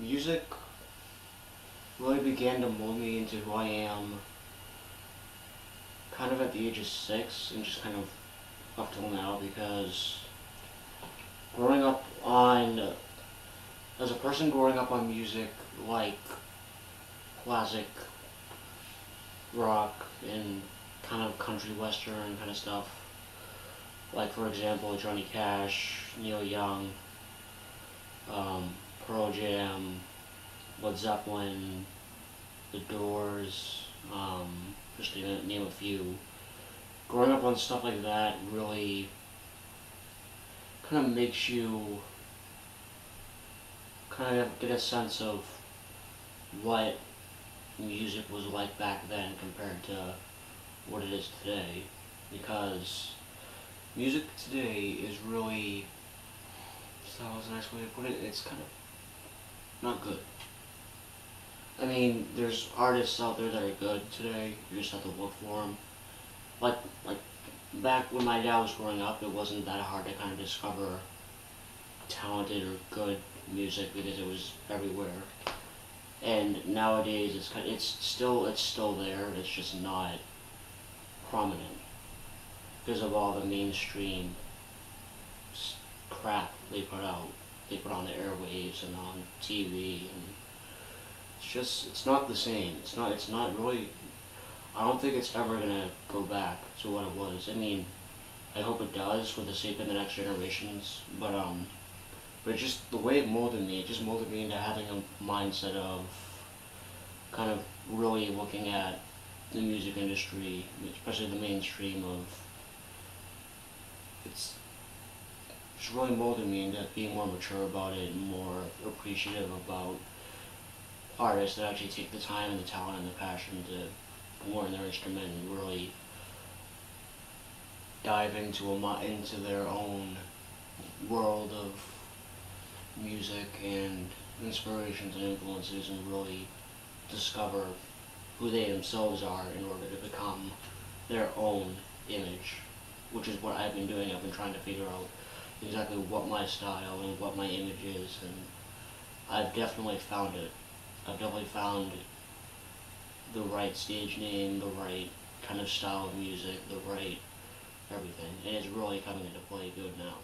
music really began to mold me into who I am kind of at the age of 6 and just kind of up till now because growing up on, as a person growing up on music like classic rock and kind of country western kind of stuff, like for example Johnny Cash, Neil Young, Pearl Jam, Led Zeppelin, The Doors, just to name a few. Growing up on stuff like that really kind of makes you kind of get a sense of what music was like back then compared to what it is today. Because music today is really, that was a nice way to put it, it's kind of not good. I mean, there's artists out there that are good today. You just have to look for them. Like back when my dad was growing up, it wasn't that hard to kind of discover talented or good music because it was everywhere. And nowadays, it's still there. It's just not prominent because of all the mainstream crap they put out. They put on the airwaves and on TV, and it's not the same. It's not really, I don't think it's ever gonna go back to what it was. I mean, I hope it does for the sake of the next generations, but just the way it just molded me into having a mindset of kind of really looking at the music industry, especially the mainstream of, it's just really molded me into being more mature about it and more appreciative about artists that actually take the time and the talent and the passion to learn their instrument and really dive into their own world of music and inspirations and influences and really discover who they themselves are in order to become their own image, which is what I've been doing. I've been trying to figure out exactly what my style and what my image is, and I've definitely found it. I've definitely found the right stage name, the right kind of style of music, the right everything, and it's really coming into play good now.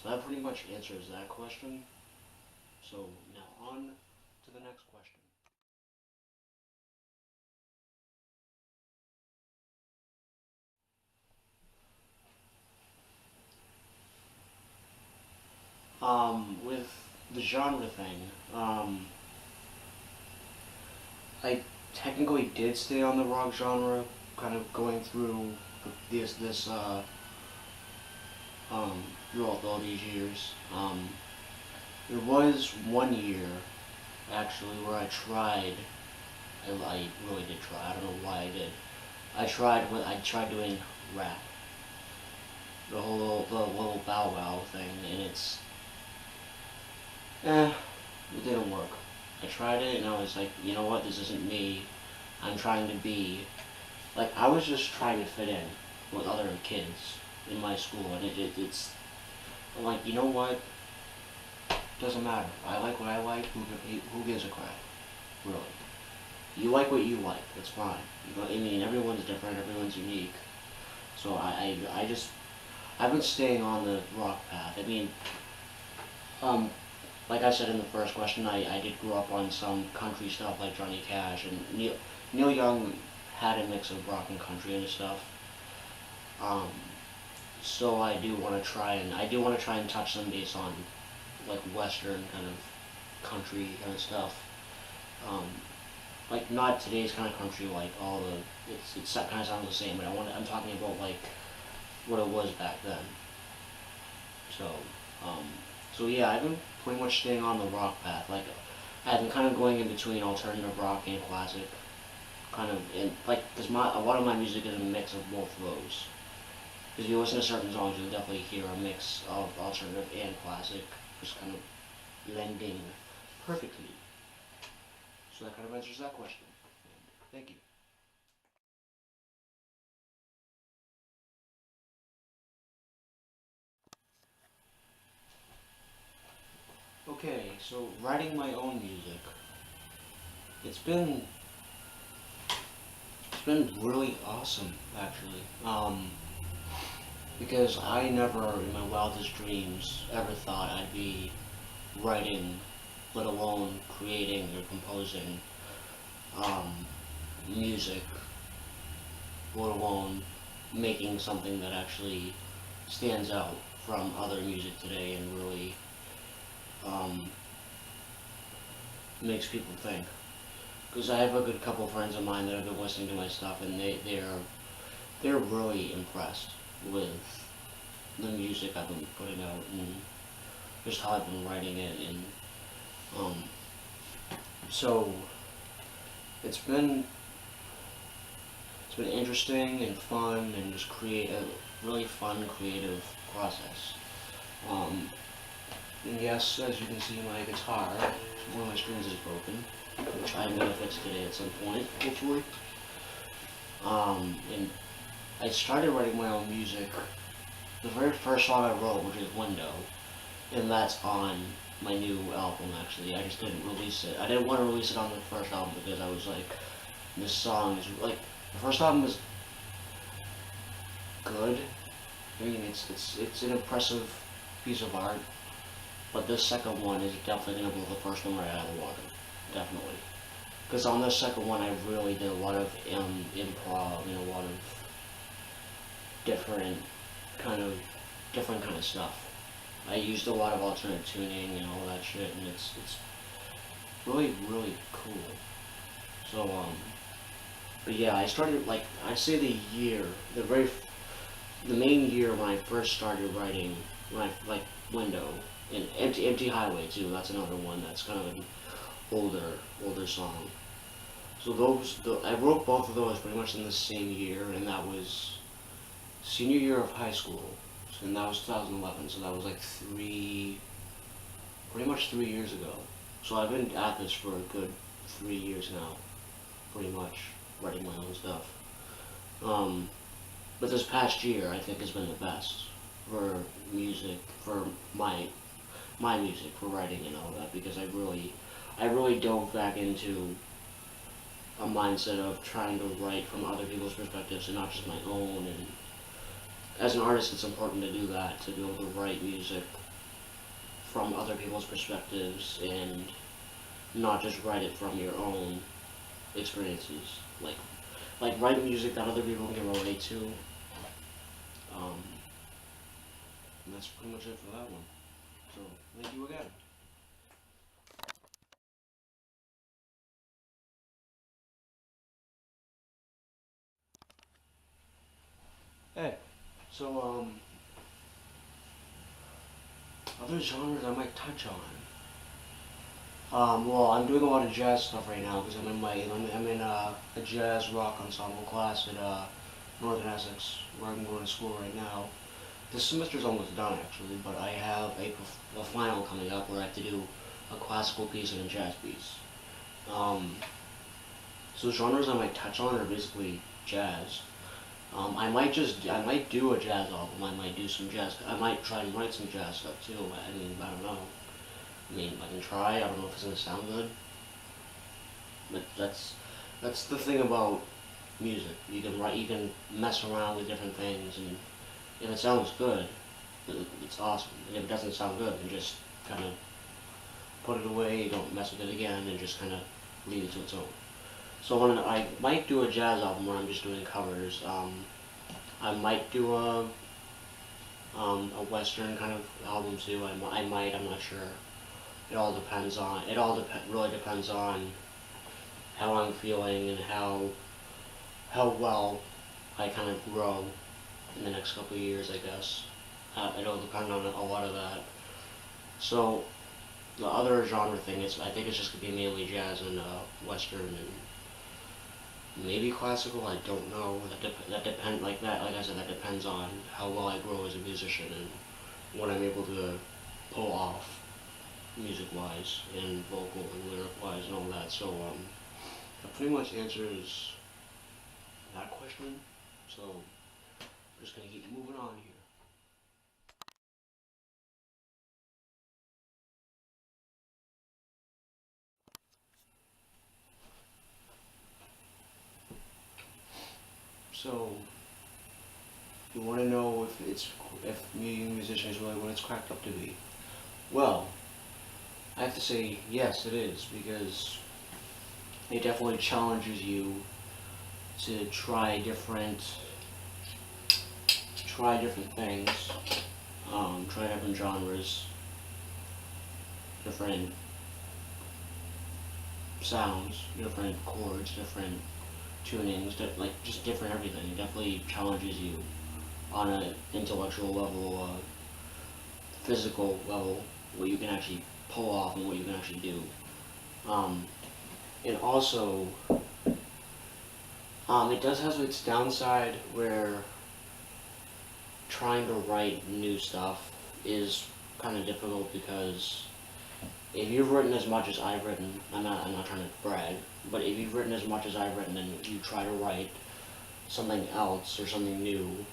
So that pretty much answers that question. So now on to the next question. With the genre thing, I technically did stay on the rock genre, kind of going through this through all these years. There was one year actually where I really did try. I don't know why I did. I tried doing rap, the little Bow Wow thing, and it didn't work. I tried it and I was like, you know what, this isn't me. I'm trying to be, like, I was just trying to fit in with other kids in my school, and I'm like, you know what, doesn't matter. I like what I like, who gives a crap, really. You like what you like, that's fine. You know, I mean, everyone's different, everyone's unique. So I've been staying on the rock path. I mean, um, like I said in the first question, I did grow up on some country stuff like Johnny Cash and Neil Young had a mix of rock and country and stuff. Um, so I do want to try and touch some base on like western kind of country kind of stuff. Um, like not today's kind of country, like all the it's kind of sounds the same, but I'm talking about like what it was back then. So, um, so yeah, I've been pretty much staying on the rock path. Like, I've been kind of going in between alternative rock and classic, kind of in like because a lot of my music is a mix of both of those. Because if you listen to certain songs, you'll definitely hear a mix of alternative and classic, just kind of blending perfectly. So that kind of answers that question. Thank you. Okay, so writing my own music. It's been it's been really awesome actually. Because I never in my wildest dreams ever thought I'd be writing, let alone creating or composing um, music, let alone making something that actually stands out from other music today and really um, makes people think. Because I have a good couple friends of mine that have been listening to my stuff, and they're really impressed with the music I've been putting out and just how I've been writing it, and um, so it's been it's been interesting and fun and just create a really fun creative process. Um, and yes, as you can see, my guitar, one of my strings is broken, which I'm gonna fix today at some point, hopefully. And I started writing my own music. The very first song I wrote, which is Window, and that's on my new album actually. I just didn't release it. I didn't want to release it on the first album because I was like, this song is like, the first album was good. I mean, it's an impressive piece of art, but this second one is definitely gonna blow the first one right out of the water, definitely. Because on the second one, I really did a lot of improv and a lot of different kind of different kind of stuff. I used a lot of alternate tuning and all that shit, and it's really cool. So but yeah, I started like I'd say the main year when I first started writing, when I like Window and Empty Highway too. That's another one that's kind of an older song. So I wrote both of those pretty much in the same year, and that was senior year of high school, and that was 2011. So that was like pretty much 3 years ago. So I've been at this for a good 3 years now, pretty much writing my own stuff. Um, but this past year, I think has been the best for music, for my music, for writing and all that, because I really dove back into a mindset of trying to write from other people's perspectives and not just my own. And as an artist, it's important to do that, to be able to write music from other people's perspectives and not just write it from your own experiences. Like write music that other people can relate to. Um, and that's pretty much it for that one. So thank you again. Hey, so other genres I might touch on. Well, I'm doing a lot of jazz stuff right now because I'm in a jazz rock ensemble class at Northern Essex, where I'm going to school right now. This semester's almost done actually, but I have a final coming up where I have to do a classical piece and a jazz piece. Um, so the genres I might touch on are basically jazz. I might do a jazz album. I might do some jazz. I might try and write some jazz stuff too. I mean, I don't know. I mean, I can try. I don't know if it's gonna sound good, but that's the thing about music. You can mess around with different things, and if it sounds good, it's awesome. And if it doesn't sound good, then just kind of put it away. Don't mess with it again, and just kind of leave it to its own. So when I might do a jazz album where I'm just doing covers. I might do a western kind of album too. I might. I'm not sure. It all depends on. Really depends on how I'm feeling and how well I kind of grow in the next couple of years, I guess. It'll depend on a lot of that. So the other genre thing is, I think it's just gonna be mainly jazz and western and maybe classical. I don't know. That depend like that. Like I said, that depends on how well I grow as a musician and what I'm able to pull off music wise and vocal and lyric wise and all that. So that pretty much answers that question. So I'm just gonna keep moving on here. So, you want to know if being a musician is really what it's cracked up to be. Well, I have to say yes, it is, because it definitely challenges you to try different things, try different genres, different sounds, different chords, different tunings, like just different everything. It definitely challenges you on an intellectual level, physical level, what you can actually pull off and what you can actually do. Um, and also, it does have its downside where trying to write new stuff is kind of difficult, because if you've written as much as I've written, I'm not trying to brag, but if you've written as much as I've written and you try to write something else or something new,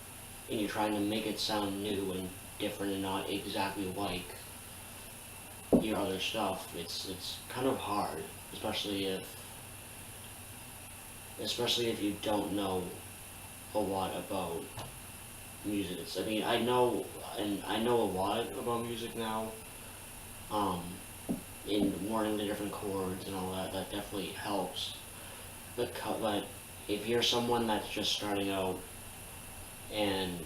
and you're trying to make it sound new and different and not exactly like your other stuff, it's kind of hard, especially if you don't know a lot about music. I mean, I know a lot about music now. Um, in learning the different chords and all that, that definitely helps. But if you're someone that's just starting out and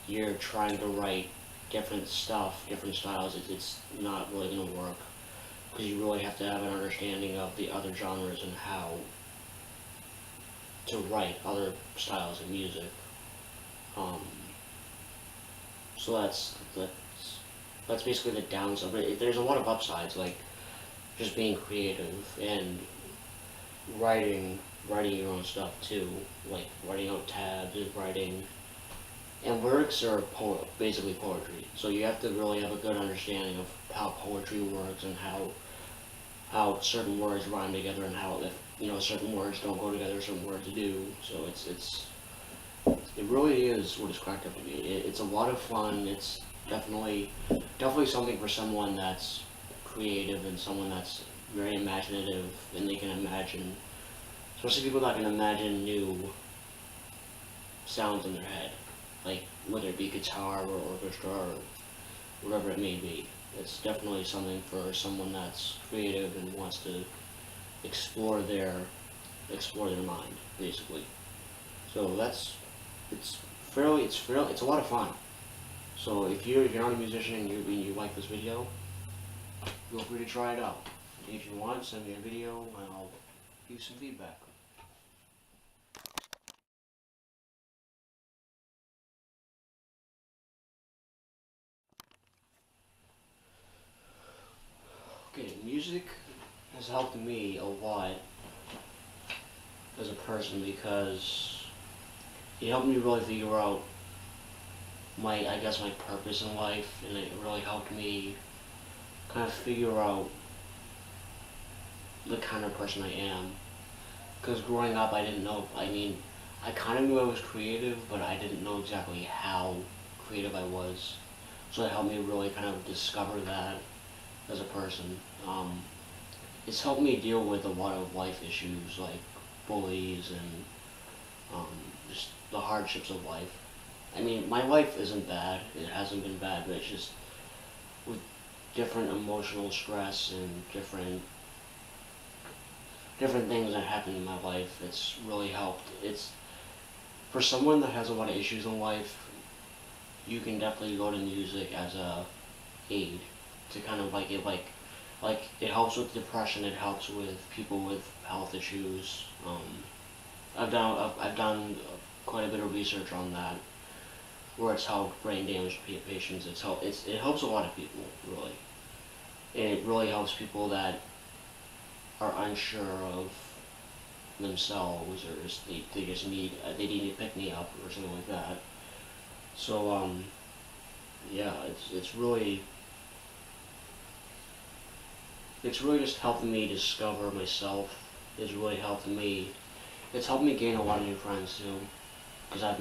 you're trying to write different stuff, different styles, it's not really going to work, because you really have to have an understanding of the other genres and how to write other styles of music. Um, so that's basically the downside. But there's a lot of upsides, like just being creative and writing your own stuff too, like writing out tabs and writing. And lyrics are basically poetry, so you have to really have a good understanding of how poetry works and how certain words rhyme together, and how, if certain words don't go together, certain words do. So it really is what it's cracked up to be. It's a lot of fun. It's definitely something for someone that's creative and someone that's very imaginative, and they can imagine, especially people that can imagine new sounds in their head, like whether it be guitar or orchestra or whatever it may be. It's definitely something for someone that's creative and wants to explore their mind, basically. So it's a lot of fun. So if you're not a musician and you like this video, feel free to try it out. If you want, send me a video and I'll give you some feedback. Okay, music has helped me a lot as a person, because it helped me really figure out my purpose in life, and it really helped me kind of figure out the kind of person I am. Because growing up, I didn't know, I kind of knew I was creative, but I didn't know exactly how creative I was. So it helped me really kind of discover that as a person. It's helped me deal with a lot of life issues, like bullies and just the hardships of life. I mean, my life isn't bad. It hasn't been bad, but it's just with different emotional stress and different things that happen in my life. It's really helped. It's for someone that has a lot of issues in life, you can definitely go to music as a aid to kind of like it helps with depression. It helps with people with health issues. I've done quite a bit of research on that, where it's helped brain damaged patients. It helps a lot of people, really. And it really helps people that are unsure of themselves, or just they just need to pick me up or something like that. So yeah, it's really just helping me discover myself. It's helped me gain a lot of new friends too. Because I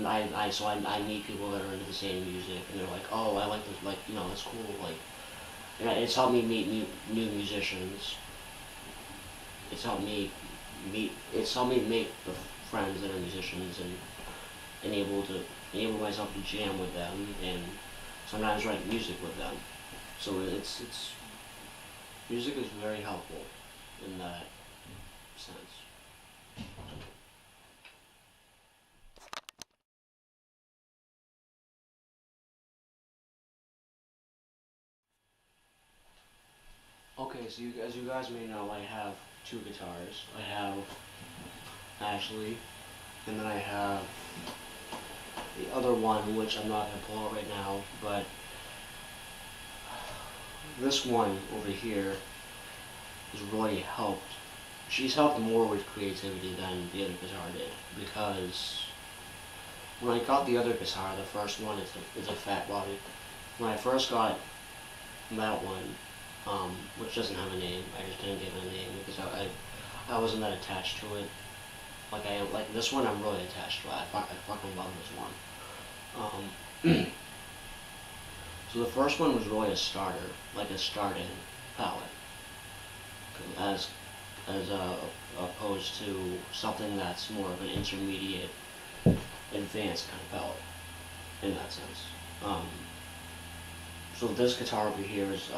meet people that are into the same music, and they're like, oh, I like this, like, it's cool, like, and it's helped me meet new musicians. It's helped me make the friends that are musicians, and enable myself to jam with them and sometimes write music with them. So it's music is very helpful in that sense. Okay, so as you guys may know, I have two guitars. I have Ashley, and then I have the other one, which I'm not gonna pull out right now, but this one over here has really helped. She's helped more with creativity than the other guitar did because when I got the other guitar, the first one is a fat body. When I first got that one, which doesn't have a name, I just didn't give it a name because I wasn't that attached to it. Like this one, I'm really attached to it. I fucking love this one. So the first one was really a starter, like a start-in palette, as opposed to something that's more of an intermediate, advanced kind of palette in that sense. So this guitar over here is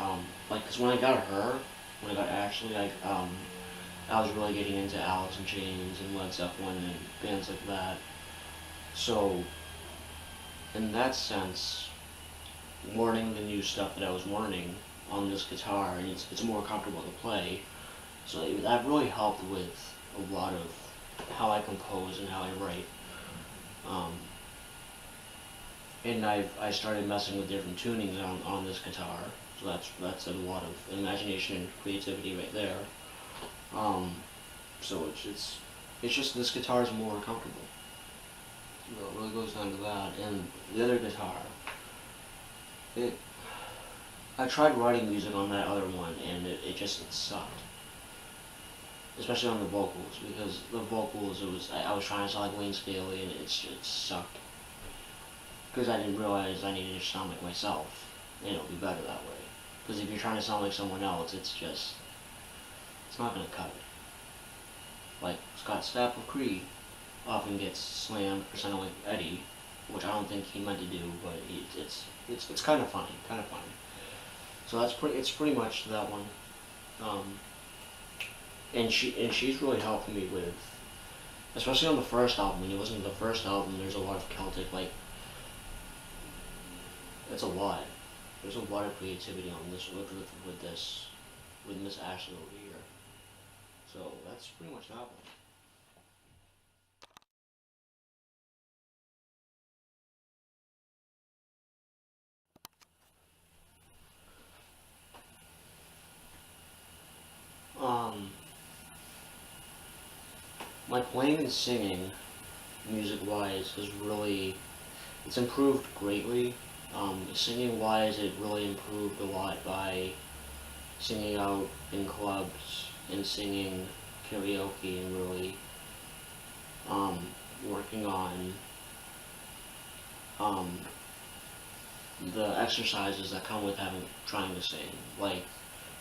like, cause when I got her, when I got Ashley, I was really getting into Alice in Chains and Led Zeppelin and bands like that. So in that sense, learning the new stuff that I was learning on this guitar, and it's more comfortable to play. So that really helped with a lot of how I compose and how I write. Um, and I started messing with different tunings on this guitar. So that's a lot of imagination and creativity right there. So it's just this guitar is more comfortable. So it really goes down to that. And the other guitar, it I tried writing music on that other one, and it sucked. Especially on the vocals, because the vocals, I was trying to sound like Wayne Staley, and it sucked. Because I didn't realize I needed to sound like myself, and it'll be better that way. Because if you're trying to sound like someone else, it's not gonna cut it. Like Scott Stapp of Creed often gets slammed for sounding like Eddie, which I don't think he meant to do, but it's kind of funny, So it's pretty much that one. Um, and she's really helped me with, especially on the first album. When you listen to the first album, there's a lot of Celtic, like, it's a lot. There's a lot of creativity on this with Miss Ashley over here. So that's pretty much that one. Um, my playing and singing, music-wise, it's improved greatly. Singing-wise, it really improved a lot by singing out in clubs and singing karaoke and really um, working on um, the exercises that come with trying to sing, like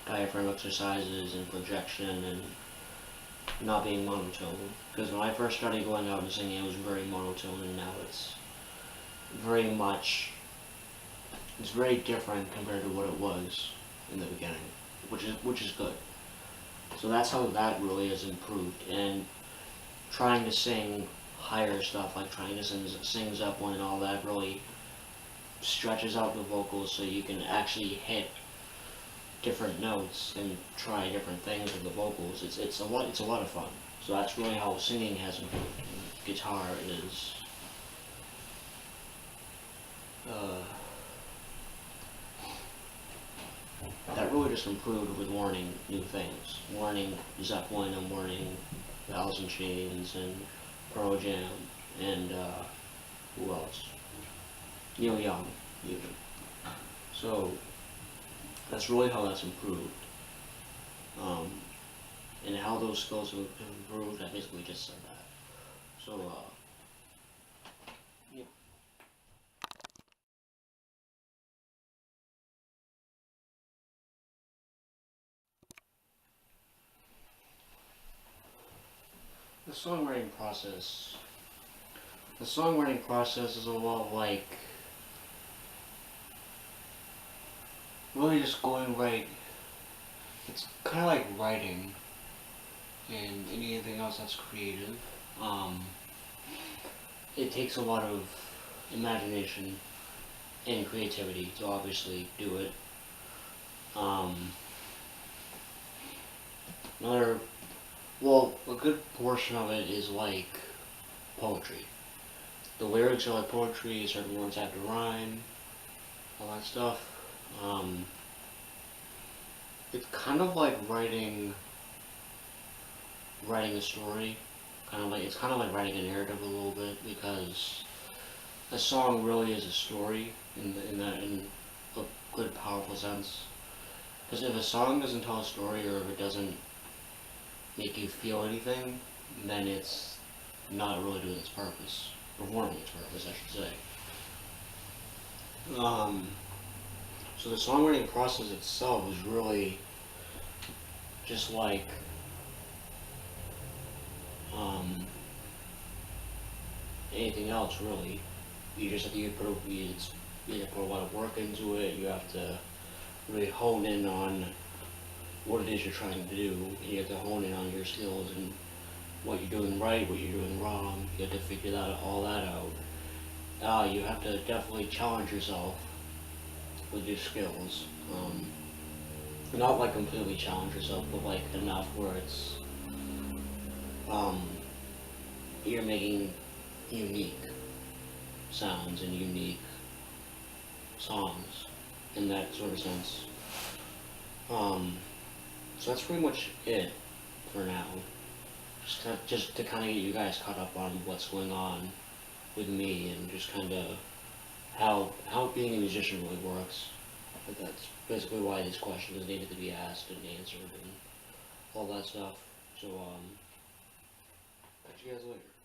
diaphragm exercises and projection and not being monotone. Because when I first started going out and singing, it was very monotone, and now very much, it's very different compared to what it was in the beginning, which is good. So that's how that really has improved. And trying to sing higher stuff, like trying to sing Zeppelin and all that, really stretches out the vocals so you can actually hit different notes and try different things with the vocals. It's a lot of fun. So that's really how singing has improved. And guitar is uh, that really just improved with learning new things. Learning Zeppelin and learning Alice in Chains and Pearl Jam and who else? Neil Young, even. So that's really how that's improved. Um, and how those skills have improved, I basically just said that. So, yeah. The songwriting process, the songwriting process is a lot like really just going right. It's kind of like writing and anything else that's creative. Um, it takes a lot of imagination and creativity to obviously do it. Um, another, well, a good portion of it is like poetry. The lyrics are like poetry, certain words have to rhyme, all that stuff. Um, it's kind of like writing a story. It's kind of like writing a narrative a little bit because a song really is a story in a good powerful sense. Because if a song doesn't tell a story or if it doesn't make you feel anything, then it's not really doing its purpose, performing its purpose, I should say. Um, so the songwriting process itself is really just like um, anything else, really. You just have to you have to put a lot of work into it. You have to really hone in on what it is you're trying to do. And you have to hone in on your skills and what you're doing right, what you're doing wrong. You have to figure all that out. You have to definitely challenge yourself with your skills. Not like completely challenge yourself, but like enough where it's um, you're making unique sounds and unique songs in that sort of sense. Um, so that's pretty much it for now. Just to kind of get you guys caught up on what's going on with me and just kind of how being a musician really works. But that's basically why these questions needed to be asked and answered and all that stuff. So catch you guys later.